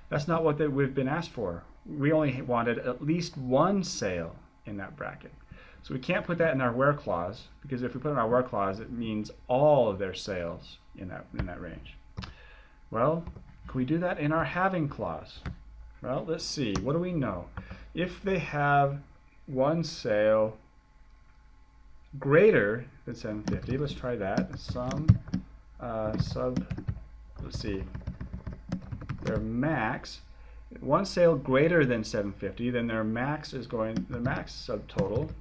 That's not what we've been asked for. We only wanted at least one sale in that bracket. So we can't put that in our where clause, because if we put it in our where clause, it means all of their sales in that range. Well, can we do that in our having clause? Well, let's see. What do we know? If they have one sale greater than 750, let's try that. Let's see. Their max, one sale greater than 750, then their max subtotal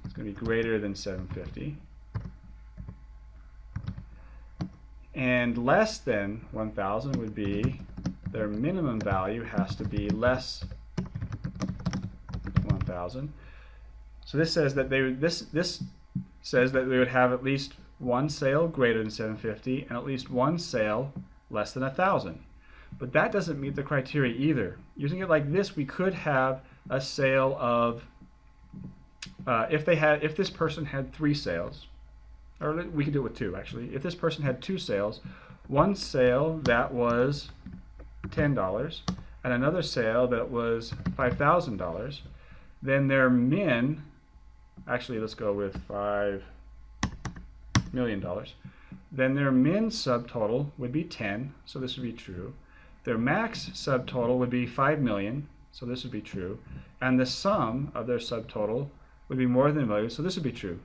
is going to be greater than 750. And less than 1,000 would be their minimum value has to be less than 1,000. So this says that says that we would have at least one sale greater than 750 and at least one sale less than 1,000. But that doesn't meet the criteria either. Using it like this, we could have a sale of, if this person had 3 sales, or we could do it with 2 actually. If this person had 2 sales, one sale that was $10 and another sale that was $5,000, then their min, actually let's go with $5 million, then their min subtotal would be 10, so this would be true. Their max subtotal would be 5 million, so this would be true. And the sum of their subtotal would be more than a million, so this would be true.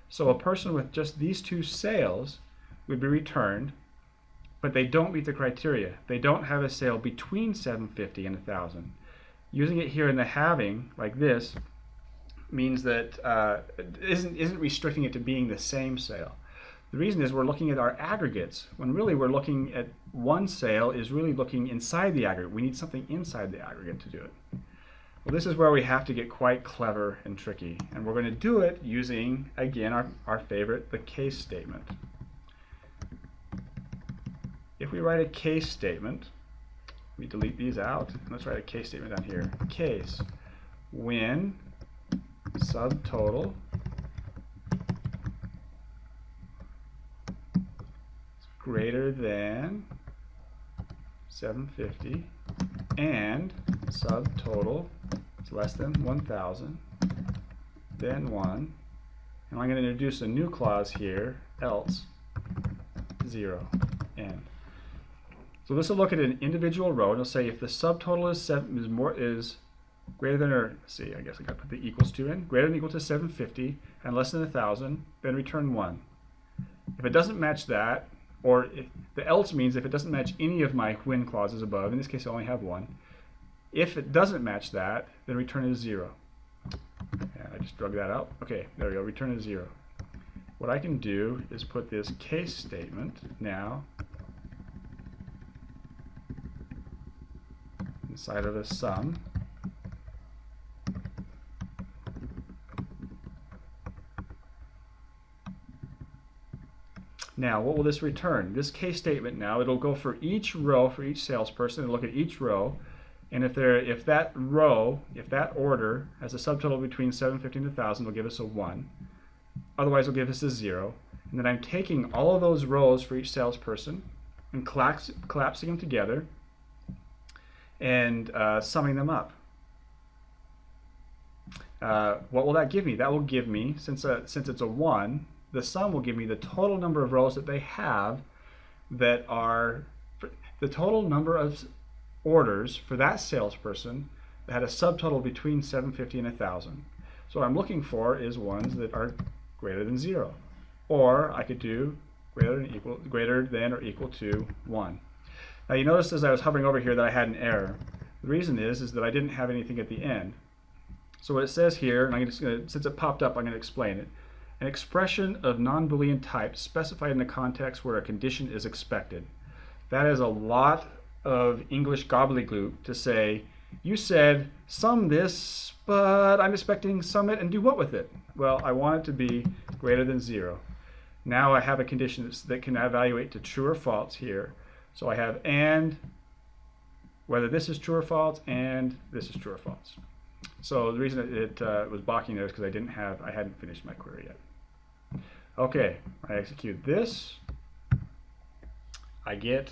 So a person with just these 2 sales would be returned, but they don't meet the criteria. They don't have a sale between 750 and 1,000. Using it here in the having, like this, means that isn't restricting it to being the same sale. The reason is we're looking at our aggregates, when really we're looking at one sale is really looking inside the aggregate. We need something inside the aggregate to do it. Well, this is where we have to get quite clever and tricky, and we're going to do it using, again, our favorite, the case statement. If we write a case statement, we delete these out, and let's write a case statement down here. Case, when subtotal greater than 750 and subtotal is less than 1,000, then 1, and I'm going to introduce a new clause here, else 0, end. So this will look at an individual row, and it'll say if the subtotal is greater than, or let's see, I guess I got to put the equals to in, greater than or equal to 750 and less than 1,000, then return 1. If it doesn't match that, or the else means if it doesn't match any of my when clauses above, in this case I only have 1. If it doesn't match that, then return is 0. And I just drug that out. Okay, there we go, return is 0. What I can do is put this case statement now inside of a sum. Now, what will this return? This case statement now, it'll go for each row, for each salesperson, and look at each row, and if that order has a subtotal between 750 and 1,000, it'll give us a 1. Otherwise, it'll give us a 0. And then I'm taking all of those rows for each salesperson and collapsing them together and summing them up. What will that give me? That will give me, since it's a 1, the sum will give me the total number of rows that they have that are the total number of orders for that salesperson that had a subtotal between 750 and 1,000. So what I'm looking for is ones that are greater than 0. Or I could do greater than or equal to 1. Now you notice as I was hovering over here that I had an error. The reason is that I didn't have anything at the end. So what it says here, and I'm just going to, since it popped up, I'm going to explain it. An expression of non-Boolean type specified in a context where a condition is expected. That is a lot of English gobbledygook to say, you said sum this, but I'm expecting sum it and do what with it? Well, I want it to be greater than 0. Now I have a condition that can evaluate to true or false here. So I have and, whether this is true or false, and this is true or false. So the reason it was blocking there is because I hadn't finished my query yet. Okay, I execute this. I get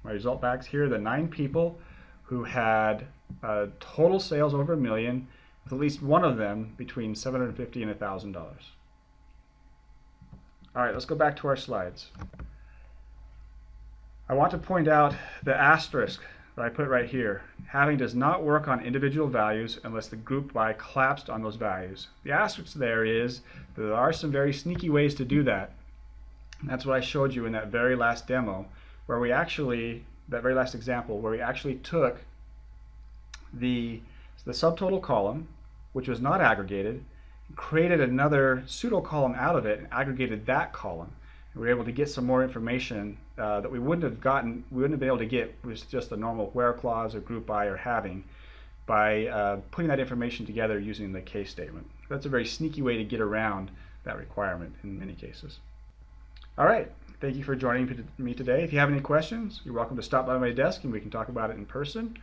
my result back here, the 9 people who had total sales over $1 million, with at least one of them between $750 and $1,000. All right, let's go back to our slides. I want to point out the asterisk that I put right here. Having does not work on individual values unless the group by collapsed on those values. The asterisk there is that there are some very sneaky ways to do that. And that's what I showed you in that very last demo, where we actually, that very last example, where we actually took the subtotal column, which was not aggregated, created another pseudo column out of it and aggregated that column. And we were able to get some more information that we wouldn't have been able to get with just the normal where clause or group by or having, by putting that information together using the case statement. That's a very sneaky way to get around that requirement in many cases. All right, thank you for joining me today. If you have any questions, you're welcome to stop by my desk and we can talk about it in person,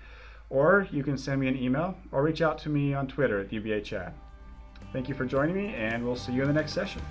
or you can send me an email or reach out to me on Twitter at UBA Chat. Thank you for joining me, and we'll see you in the next session.